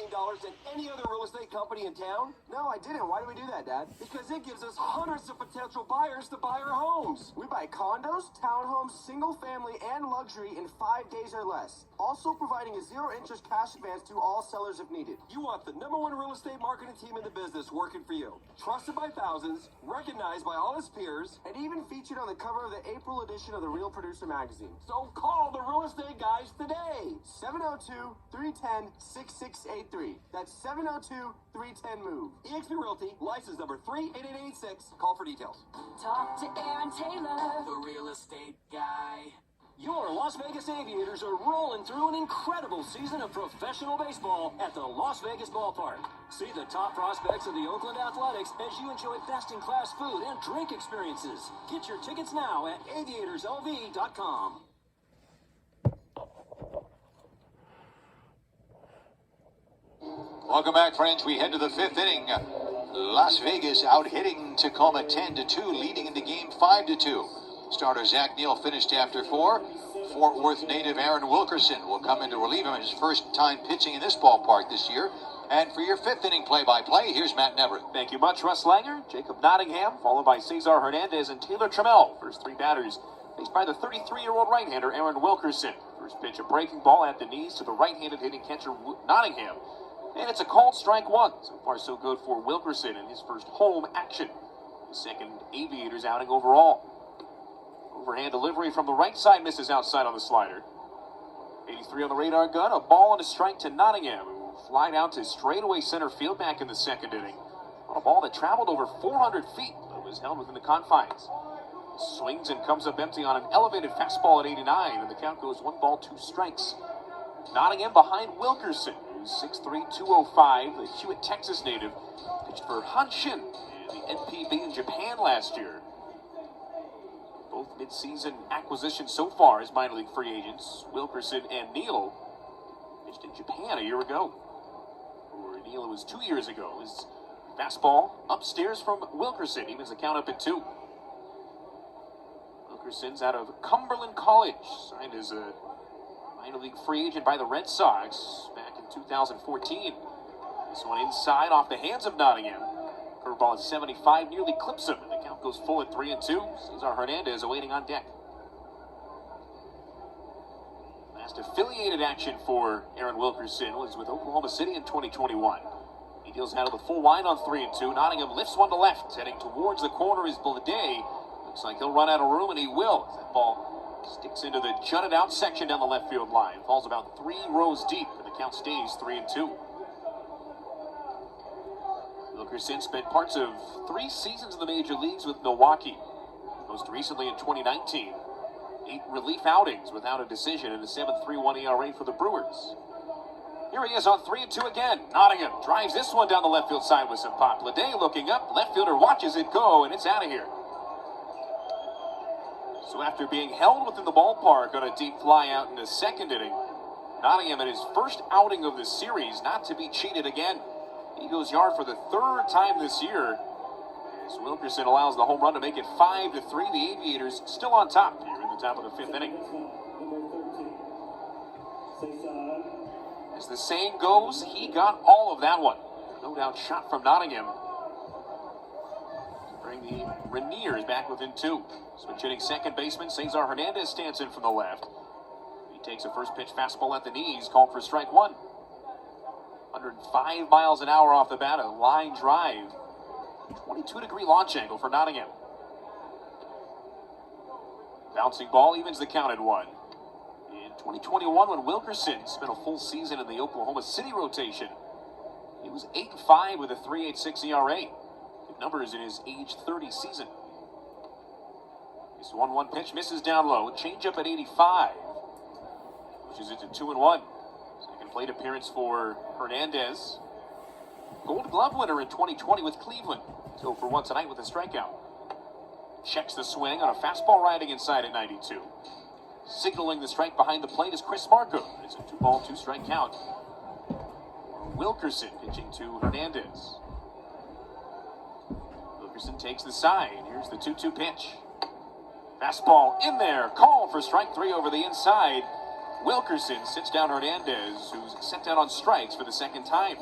$15 than any other real estate company in town? No, I didn't. Why do we do that, Dad? Because it gives us hundreds of potential buyers to buy our homes. We buy condos, townhomes, single family, and luxury in 5 days or less. Also providing a zero-interest cash advance to all sellers if needed. You want the #1 real estate marketing team in the business working for you. Trusted by thousands, recognized by all his peers, And even featured on the cover of the April edition of the Real Producer magazine. so call the real estate guys today. 702-310-6683. That's 702-310-MOVE. eXp Realty, license number 38886. Call for details. Talk to Aaron Taylor, The real estate guy. Your Las Vegas Aviators are rolling through an incredible season of professional baseball at the Las Vegas Ballpark. See the top prospects of the Oakland Athletics as you enjoy best-in-class food and drink experiences. Get your tickets now at aviatorslv.com. Welcome back, friends. We head to the 5th inning. Las Vegas out hitting Tacoma 10-2, leading in the game 5-2. Starter Zach Neal finished after 4. Fort Worth native Aaron Wilkerson will come in to relieve him, his first time pitching in this ballpark this year. And for your 5th inning play-by-play, here's Matt Neverett. Thank you much, Russ Langer. Jacob Nottingham, followed by Cesar Hernandez and Taylor Trammell. First 3 batters faced by the 33-year-old right-hander Aaron Wilkerson. First pitch, a breaking ball at the knees to the right-handed hitting catcher Nottingham. And it's a called strike 1. So far, so good for Wilkerson in his first home action. His second Aviators outing overall. Overhand delivery from the right side misses outside on the slider. 83 on the radar gun. A ball and a strike to Nottingham, who flied out to straightaway center field back in the 2nd inning. On a ball that traveled over 400 feet, but was held within the confines. Swings and comes up empty on an elevated fastball at 89, and the count goes 1 ball, 2 strikes. Nottingham behind Wilkerson, who's 6'3", 205, the Hewitt, Texas native, pitched for Hanshin in the NPB in Japan last year. Both mid-season acquisitions so far as minor league free agents. Wilkerson and Neal pitched in Japan a year ago. For Neal, it was 2 years ago. His fastball upstairs from Wilkerson, evens the count up at 2. Wilkerson's out of Cumberland College, signed as a minor league free agent by the Red Sox back in 2014. This one inside off the hands of Nottingham. Curveball at 75 nearly clips him, and the count goes full at 3-2. Cesar Hernandez awaiting on deck. Last affiliated action for Aaron Wilkerson was with Oklahoma City in 2021. He deals out of the full line on 3-2. Nottingham lifts one to left, heading towards the corner is Blade. Looks like he'll run out of room, and he will. That ball sticks into the jutted out section down the left field line. Falls about 3 rows deep, and the count stays 3-2. Wilkerson spent parts of 3 seasons in the major leagues with Milwaukee. Most recently in 2019. 8 relief outings without a decision and a 7.31 ERA for the Brewers. Here he is on 3-2 again. Nottingham drives this one down the left field side with some pop. Blade looking up. Left fielder watches it go, and it's out of here. So after being held within the ballpark on a deep fly out in the 2nd inning, Nottingham in his first outing of the series, not to be cheated again. He goes yard for the 3rd time this year. As Wilkerson allows the home run to make it 5-3. The Aviators still on top here in the top of the 5th inning. As the saying goes, he got all of that one. No doubt shot from Nottingham. Bring the Rainiers back within 2. Switch hitting second baseman Cesar Hernandez stands in from the left. He takes a first pitch fastball at the knees, called for strike 1. 105 miles an hour off the bat, a line drive. 22-degree launch angle for Nottingham. Bouncing ball evens the count at 1. In 2021, when Wilkerson spent a full season in the Oklahoma City rotation, he was 8-5 with a 3.86 ERA. Good numbers in his age 30 season. This 1-1 pitch misses down low. Changeup at 85. Pushes it to 2-1. Second plate appearance for Hernandez. Gold Glove winner in 2020 with Cleveland. 0 for 1 tonight with a strikeout. Checks the swing on a fastball riding inside at 92. Signaling the strike behind the plate is Chris Marco. It's a 2-ball, 2-strike count. Wilkerson pitching to Hernandez. Wilkerson takes the side. Here's the 2-2 pitch. Fastball in there. Call for strike 3 over the inside. Wilkerson sits down Hernandez, who's sent down on strikes for the second time.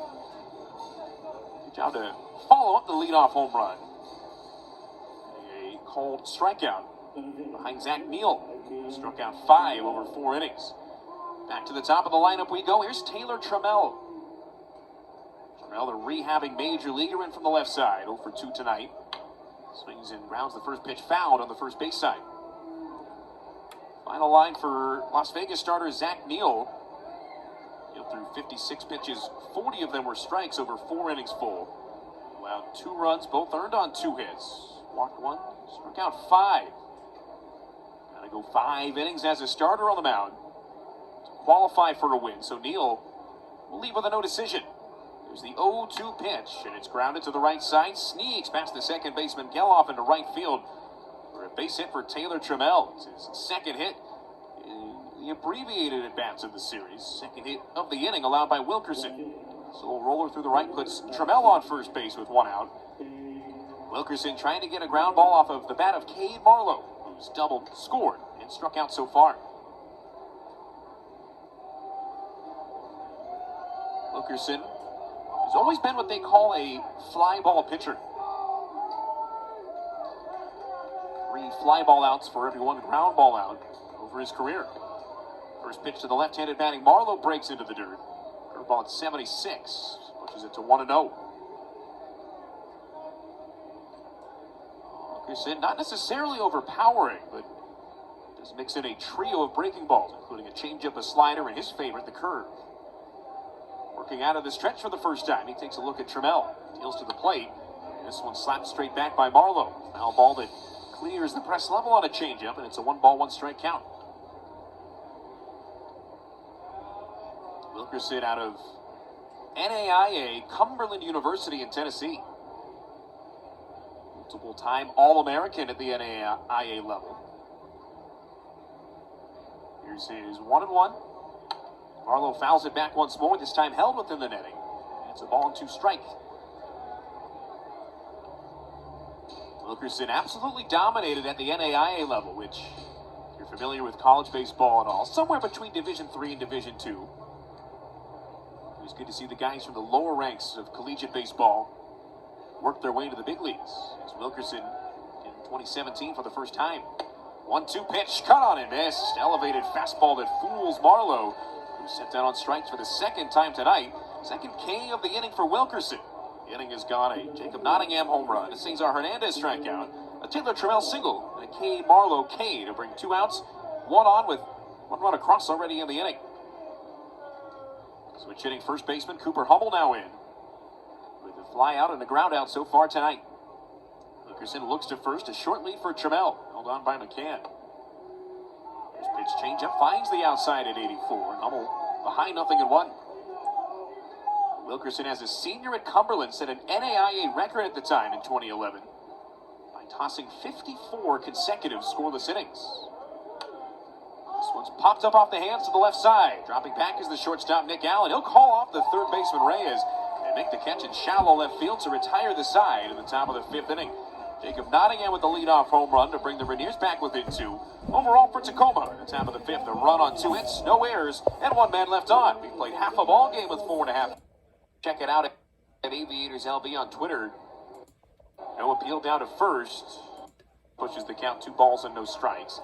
Good job to follow up the leadoff home run. A called strikeout behind Zach Neal, who struck out 5 over 4 innings. Back to the top of the lineup we go. Here's Taylor Trammell. Trammell, the rehabbing major leaguer, in from the left side. 0 for 2 tonight. Swings and grounds the first pitch fouled on the first base side. Final line for Las Vegas starter Zach Neal. Neal threw 56 pitches, 40 of them were strikes over 4 innings full. Allowed 2 runs, both earned on 2 hits. Walked 1, struck out 5. Gotta go 5 innings as a starter on the mound to qualify for a win. So Neal will leave with a no decision. There's the 0-2 pitch, and it's grounded to the right side. Sneaks past the second baseman Geloff into right field for a base hit for Taylor Trammell. It's his second hit in the abbreviated at-bats of the series. Second hit of the inning allowed by Wilkerson. So a roller through the right puts Trammell on first base with 1 out. Wilkerson trying to get a ground ball off of the bat of Cade Marlowe, who's doubled, scored, and struck out so far. Wilkerson has always been what they call a fly ball pitcher. 3 fly ball outs for every 1 ground ball out over his career. First pitch to the left-handed batting Marlowe breaks into the dirt. Curveball at 76, pushes it to 1-0. Wilkerson not necessarily overpowering, but does mix in a trio of breaking balls, including a changeup, a slider, and his favorite, the curve. Working out of the stretch for the first time, he takes a look at Trammell, deals to the plate. This one slapped straight back by Marlowe. Foul ball that clears the press level on a changeup, and it's a 1-ball, 1-strike count. Wilkerson out of NAIA Cumberland University in Tennessee. Multiple-time All-American at the NAIA level. Here's his 1-1. Marlowe fouls it back once more, this time held within the netting. It's a ball and 2 strike. Wilkerson absolutely dominated at the NAIA level, which, if you're familiar with college baseball and all, somewhere between Division III and Division II. It was good to see the guys from the lower ranks of collegiate baseball work their way to the big leagues. As Wilkerson in 2017 for the first time. 1-2 pitch, cut on and missed. Elevated fastball that fools Marlowe, who sent down on strikes for the second time tonight. Second K of the inning for Wilkerson. The inning has gone a Jacob Nottingham home run, a Cesar Hernandez strikeout, a Taylor Trammell single, and a Cade Marlowe K to bring 2 outs, 1 on with 1 run across already in the inning. Switch hitting first baseman Cooper Hummel now in, with the fly out and the ground out so far tonight. Wilkerson looks to first, a short lead for Trammell, held on by McCann. First pitch changeup finds the outside at 84. Hummel behind 0-1. Wilkerson, as a senior at Cumberland, set an NAIA record at the time in 2011 by tossing 54 consecutive scoreless innings. This one's popped up off the hands to the left side. Dropping back is the shortstop Nick Allen. He'll call off the third baseman Reyes and make the catch in shallow left field to retire the side in the top of the 5th inning. Jacob Nottingham with the leadoff home run to bring the Rainiers back within 2. Overall for Tacoma in the top of the 5th, a run on 2 hits, no errors, and 1 man left on. We played half a ball game with 4.5. Check it out at Aviators LB on Twitter. No appeal down to first. Pushes the count, 2 balls and no strikes.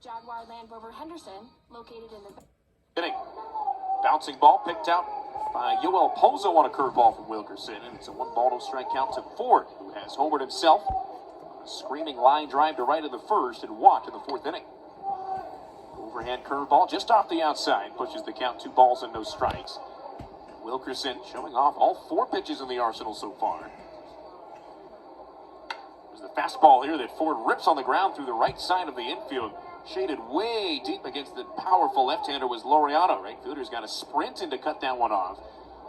Jaguar Land Rover Henderson, located in the Inning. Bouncing ball picked out by Yoel Pozo on a curveball from Wilkerson, and it's a 1-ball, no strike count to Ford, who has homered himself. A screaming line drive to right of the first and walked in the 4th inning. Overhand curveball just off the outside pushes the count, 2 balls and no strikes. Wilkerson showing off all 4 pitches in the arsenal so far. There's the fastball here that Ford rips on the ground through the right side of the infield. Shaded way deep against the powerful left-hander was Laureano. Right fielder's got a sprint in to cut that one off.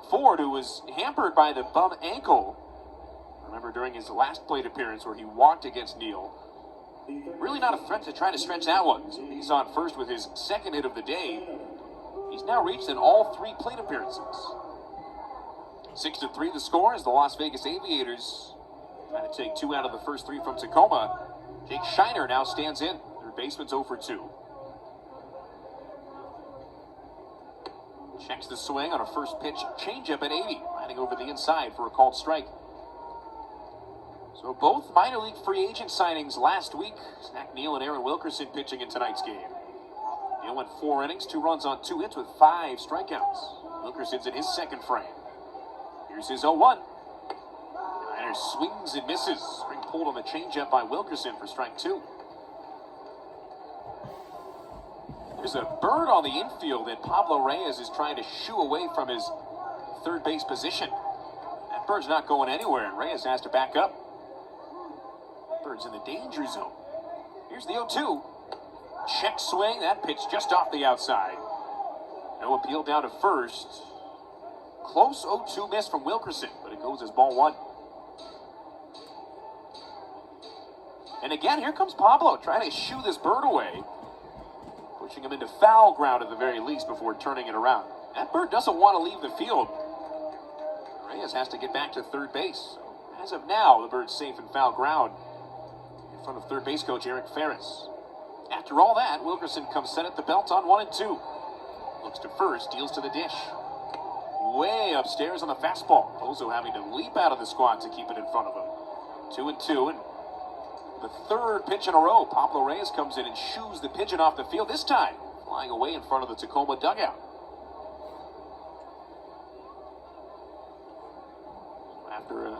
Ford, who was hampered by the bum ankle, remember during his last plate appearance where he walked against Neal, really not a threat to try to stretch that one. So he's on first with his 2nd hit of the day. He's now reached in all 3 plate appearances. 6-3 the score as the Las Vegas Aviators trying to take 2 out of the first 3 from Tacoma. Jake Shiner now stands in. Third baseman's 0 for 2. Checks the swing on a first pitch changeup at 80, lining over the inside for a called strike. So both minor league free agent signings last week. Zach Neal and Aaron Wilkerson pitching in tonight's game. Neal went 4 innings, 2 runs on 2 hits with 5 strikeouts. Wilkerson's in his second frame. Here's his 0-1. Niner swings and misses. Spring pulled on the changeup by Wilkerson for strike 2. There's a bird on the infield that Pablo Reyes is trying to shoo away from his third base position. That bird's not going anywhere, and Reyes has to back up. Bird's in the danger zone. Here's the 0-2. Check swing. That pitch just off the outside. No appeal down to first. Close 0-2 miss from Wilkerson, but it goes as ball 1. And again, here comes Pablo trying to shoo this bird away. Pushing him into foul ground at the very least before turning it around. That bird doesn't want to leave the field. Reyes has to get back to third base. As of now, the bird's safe in foul ground in front of third base coach Eric Ferris. After all that, Wilkerson comes set at the belt on 1 and 2. Looks to first, deals to the dish. Way upstairs on the fastball. Bozo having to leap out of the squat to keep it in front of him. 2 and 2, and the third pitch in a row. Pablo Reyes comes in and shoos the pigeon off the field, this time flying away in front of the Tacoma dugout. After a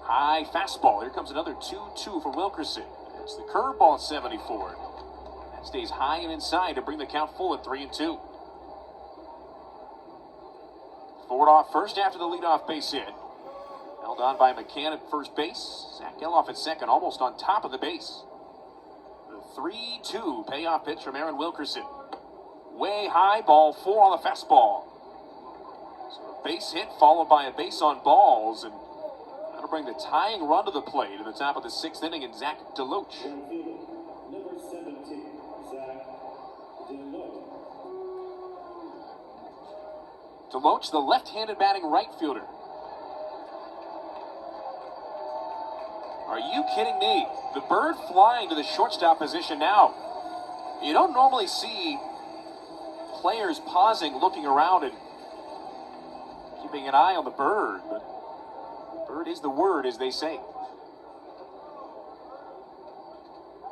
high fastball, here comes another 2-2 for Wilkerson. It's the curveball at 74. That stays high and inside to bring the count full at 3 and 2. Ford off first after the leadoff base hit. Held on by McCann at first base. Zach Geloff at second, almost on top of the base. The 3-2 payoff pitch from Aaron Wilkerson. Way high, ball 4 on the fastball. So a base hit followed by a base on balls, and that'll bring the tying run to the plate in the top of the 6th inning, and Zach Deloach. Number 17, Zach Deloach. Deloach, the left-handed batting right fielder. Are you kidding me? The bird flying to the shortstop position now. You don't normally see players pausing, looking around, and keeping an eye on the bird, but bird is the word, as they say.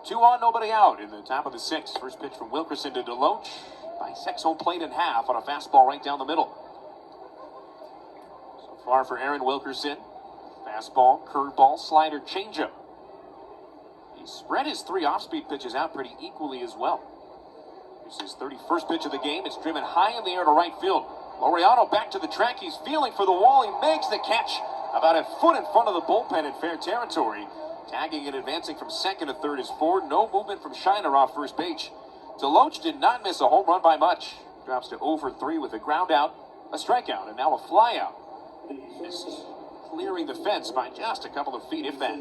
2 on, nobody out in the top of the 6th. First pitch from Wilkerson to Deloach. Bisects home plate in half on a fastball right down the middle. So far for Aaron Wilkerson. Fastball, curveball, slider, changeup. He spread his 3 off-speed pitches out pretty equally as well. Here's his 31st pitch of the game. It's driven high in the air to right field. Laureano back to the track. He's feeling for the wall. He makes the catch about a foot in front of the bullpen in fair territory. Tagging and advancing from second to third is Ford. No movement from Shiner off first base. Deloach did not miss a home run by much. Drops to 0 for 3 with a ground out, a strikeout, and now a fly out. Just clearing the fence by just a couple of feet, if that.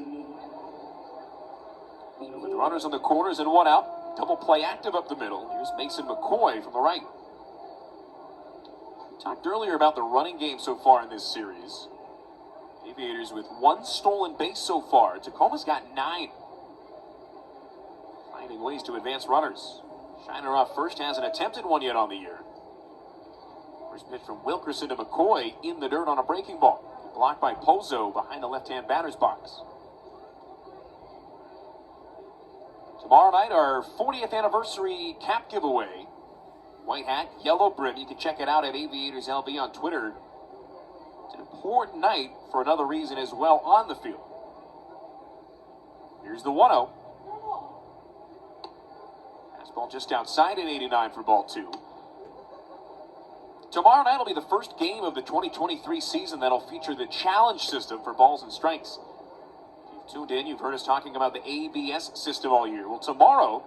With the runners on the corners and 1 out, double play active up the middle. Here's Mason McCoy from the right. We talked earlier about the running game so far in this series. Aviators with 1 stolen base so far. Tacoma's got 9. Finding ways to advance runners. Shiner off first, hasn't attempted one yet on the year. First pitch from Wilkerson to McCoy in the dirt on a breaking ball. Blocked by Pozo behind the left-hand batter's box. Tomorrow night, our 40th anniversary cap giveaway. White hat, yellow brim. You can check it out at Aviators LB on Twitter. It's an important night for another reason as well on the field. Here's the 1-0. Fastball just outside at 89 for ball 2. Tomorrow night will be the first game of the 2023 season that'll feature the challenge system for balls and strikes. If you've tuned in, you've heard us talking about the ABS system all year. Well, tomorrow,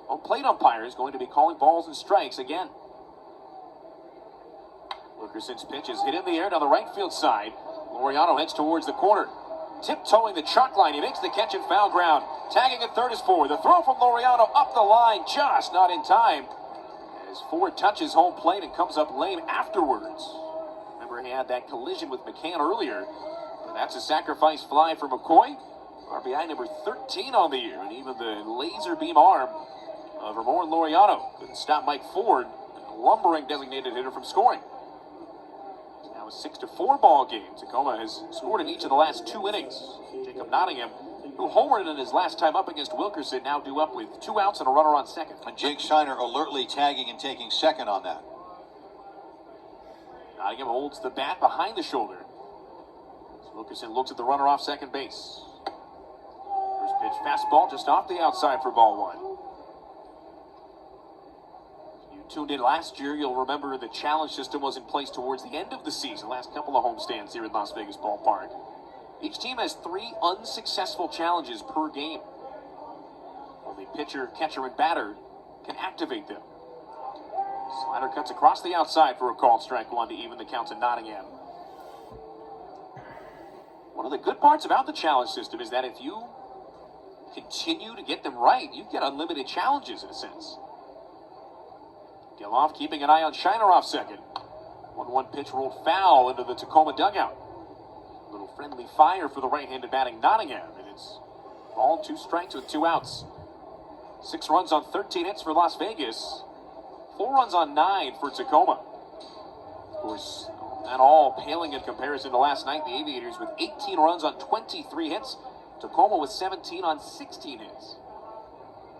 home plate umpire is going to be calling balls and strikes again. Wilkerson's pitch is hit in the air down the right field side. Laureano heads towards the corner. Tiptoeing the chalk line, he makes the catch in foul ground. Tagging at third is Ford. The throw from Laureano up the line, just not in time. As Ford touches home plate and comes up lame afterwards. Remember, he had that collision with McCann earlier. But that's a sacrifice fly for McCoy. RBI number 13 on the year. And even the laser beam arm of Ramon Laureano couldn't stop Mike Ford. lumbering designated hitter from scoring. It's now a 6-4 ball game. Tacoma has scored in each of the last 2 innings. Jacob Nottingham, who homered in his last time up against Wilkerson, now due up with 2 outs and a runner on second. And Jake Shiner alertly tagging and taking second on that. Nottingham holds the bat behind the shoulder. As Wilkerson looks at the runner off second base. First pitch fastball just off the outside for ball 1. If you tuned in last year, you'll remember the challenge system was in place towards the end of the season, last couple of homestands here at Las Vegas Ballpark. Each team has 3 unsuccessful challenges per game. Only pitcher, catcher, and batter can activate them. Slider cuts across the outside for a called strike 1 to even the count to Nottingham. One of the good parts about the challenge system is that if you continue to get them right, you get unlimited challenges in a sense. Geloff keeping an eye on Shiner off second. 1-1 pitch rolled foul into the Tacoma dugout. A little friendly fire for the right-handed batting Nottingham, and it's ball 2 strikes with 2 outs. 6 runs on 13 hits for Las Vegas. 4 runs on 9 for Tacoma. Of course, not all paling in comparison to last night. The Aviators with 18 runs on 23 hits. Tacoma with 17 on 16 hits.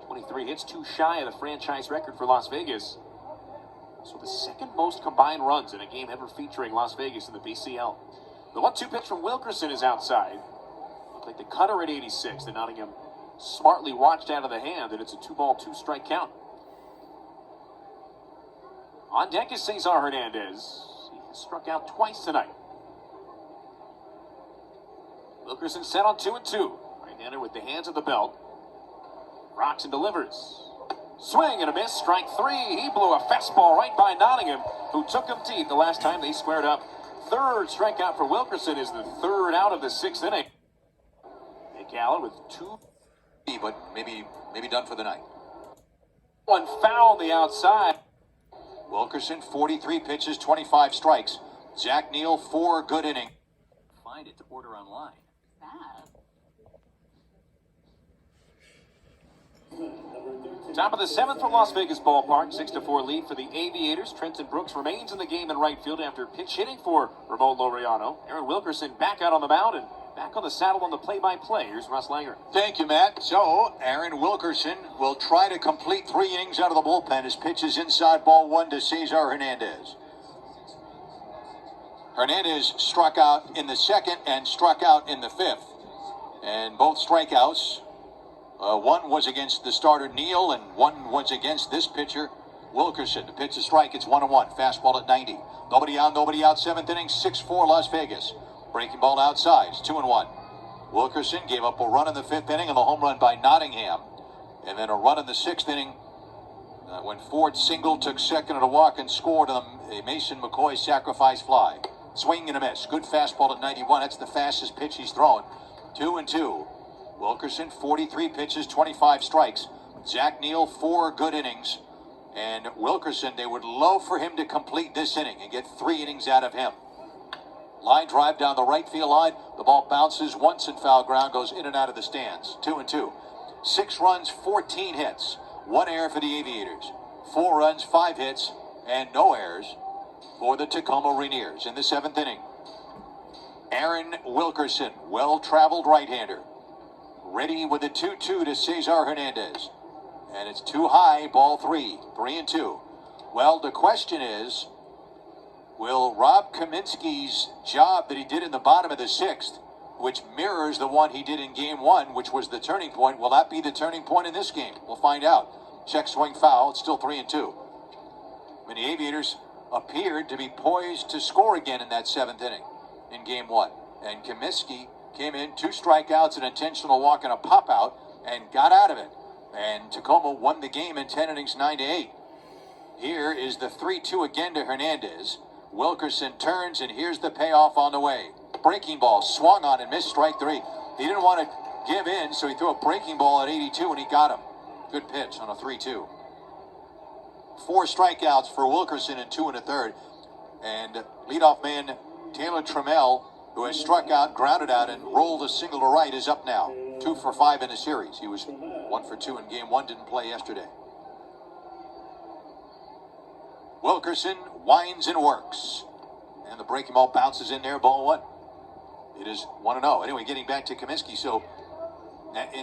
23 hits, 2 shy of the franchise record for Las Vegas. So the second most combined runs in a game ever featuring Las Vegas in the BCL. The 1-2 pitch from Wilkerson is outside. Looked like the cutter at 86 that Nottingham smartly watched out of the hand, and it's a 2-ball, 2-strike count. On deck is Cesar Hernandez. He has struck out twice tonight. Wilkerson set on 2-2. Right-hander with the hands at the belt. Rocks and delivers. Swing and a miss. Strike 3. He blew a fastball right by Nottingham, who took him deep the last time they squared up. Third strikeout for Wilkerson is the 3rd out of the 6th inning. Nick Allen with 2. But maybe done for the night. 1 foul on the outside. Wilkerson, 43 pitches, 25 strikes. Zach Neal, 4 good innings. Find it to order online. Top of the 7th from Las Vegas Ballpark, 6-4 lead for the Aviators. Trenton Brooks remains in the game in right field after pitch hitting for Ramon Laureano. Aaron Wilkerson back out on the mound and back on the saddle on the play-by-play. Here's Russ Langer. Thank you, Matt. So, Aaron Wilkerson will try to complete 3 innings out of the bullpen. His pitch is inside ball 1 to Cesar Hernandez. Hernandez struck out in the 2nd and struck out in the 5th. And both strikeouts, one was against the starter Neal and one was against this pitcher, Wilkerson. The pitch is strike. It's 1-1. Fastball at 90. Nobody out, 7th inning, 6-4 Las Vegas. Breaking ball outside. It's 2-1. Wilkerson gave up a run in the 5th inning and a home run by Nottingham. And then a run in the 6th inning when Ford singled, took second at a walk and scored on a Mason McCoy sacrifice fly. Swing and a miss. Good fastball at 91. That's the fastest pitch he's thrown. 2-2. Wilkerson, 43 pitches, 25 strikes. Zach Neal, 4 good innings. And Wilkerson, they would love for him to complete this inning and get 3 innings out of him. Line drive down the right field line. The ball bounces once in foul ground, goes in and out of the stands. 2-2. 6 runs, 14 hits. 1 error for the Aviators. 4 runs, 5 hits, and no errors for the Tacoma Rainiers in the 7th inning. Aaron Wilkerson, well-traveled right-hander. Ready with the 2-2 to Cesar Hernandez. And it's too high, ball 3. 3-2. Well, the question is, will Rob Kaminsky's job that he did in the bottom of the 6th, which mirrors the one he did in game 1, which was the turning point, will that be the turning point in this game? We'll find out. Check swing foul. It's still 3-2. When the Aviators appeared to be poised to score again in that 7th inning in game 1. And Kaminsky came in, 2 strikeouts, an intentional walk, and a pop-out, and got out of it. And Tacoma won the game in 10 innings, 9-8. Here is the 3-2 again to Hernandez. Wilkerson turns, and here's the payoff on the way. Breaking ball, swung on and missed strike 3. He didn't want to give in, so he threw a breaking ball at 82, and he got him. Good pitch on a 3-2. 4 strikeouts for Wilkerson in 2 1/3. And leadoff man Taylor Trammell, who has struck out, grounded out, and rolled a single to right, is up now. 2 for 5 in the series. He was 1 for 2 in game 1, didn't play yesterday. Wilkerson winds and works. And the breaking ball bounces in there, ball one. It is 1-0. Anyway, getting back to Kaminsky. So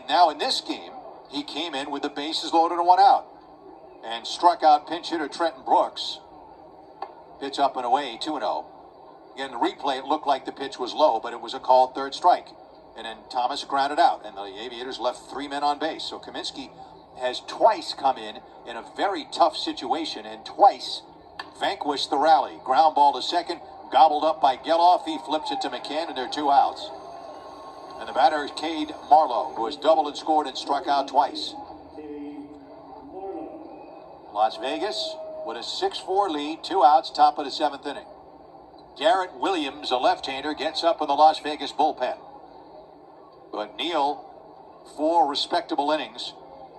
now in this game, he came in with the bases loaded and one out. And struck out pinch hitter Trenton Brooks. Pitch up and away, 2-0. Again, the replay, it looked like the pitch was low, but it was a called third strike. And then Thomas grounded out, and the Aviators left 3 men on base. So Kaminsky has twice come in a very tough situation and twice vanquished the rally. Ground ball to second, gobbled up by Geloff. He flips it to McCann, and there are 2 outs. And the batter is Cade Marlowe, who has doubled and scored and struck out twice. Las Vegas with a 6-4 lead, 2 outs, top of the 7th inning. Garrett Williams, a left-hander, gets up in the Las Vegas bullpen. But Neal, 4 respectable innings,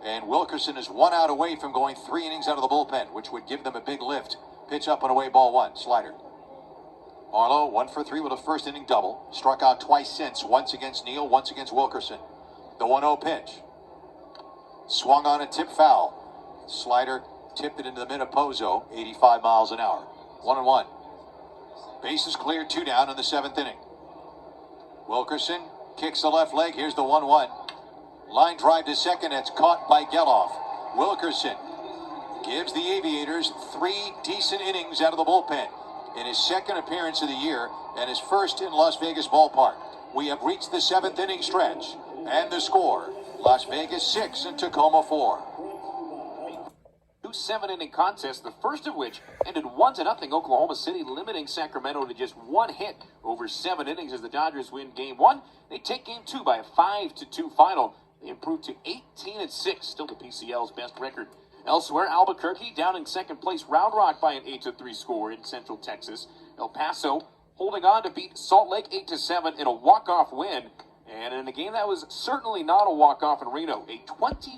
and Wilkerson is 1 out away from going 3 innings out of the bullpen, which would give them a big lift. Pitch up and away, ball 1, slider. Marlowe, 1 for 3 with a first inning double. Struck out twice since, once against Neal, once against Wilkerson. The 1-0 pitch. Swung on a tip foul. Slider tipped it into the mid of Pozo, 85 miles an hour. 1-1. Bases cleared, 2 down in the 7th inning. Wilkerson kicks the left leg. Here's the 1-1. Line drive to second. It's caught by Geloff. Wilkerson gives the Aviators 3 decent innings out of the bullpen in his 2nd appearance of the year and his 1st in Las Vegas ballpark. We have reached the 7th inning stretch, and the score: Las Vegas 6 and Tacoma 4. 2 7-inning contests, the first of which ended 1-0. Oklahoma City limiting Sacramento to just 1 hit over 7 innings as the Dodgers win Game 1. They take Game 2 by a 5-2 final. They improve to 18-6, still the PCL's best record. Elsewhere, Albuquerque down in 2nd place, Round Rock by an 8-3 score in Central Texas. El Paso holding on to beat Salt Lake 8-7 in a walk-off win. And in a game that was certainly not a walk-off in Reno, a 20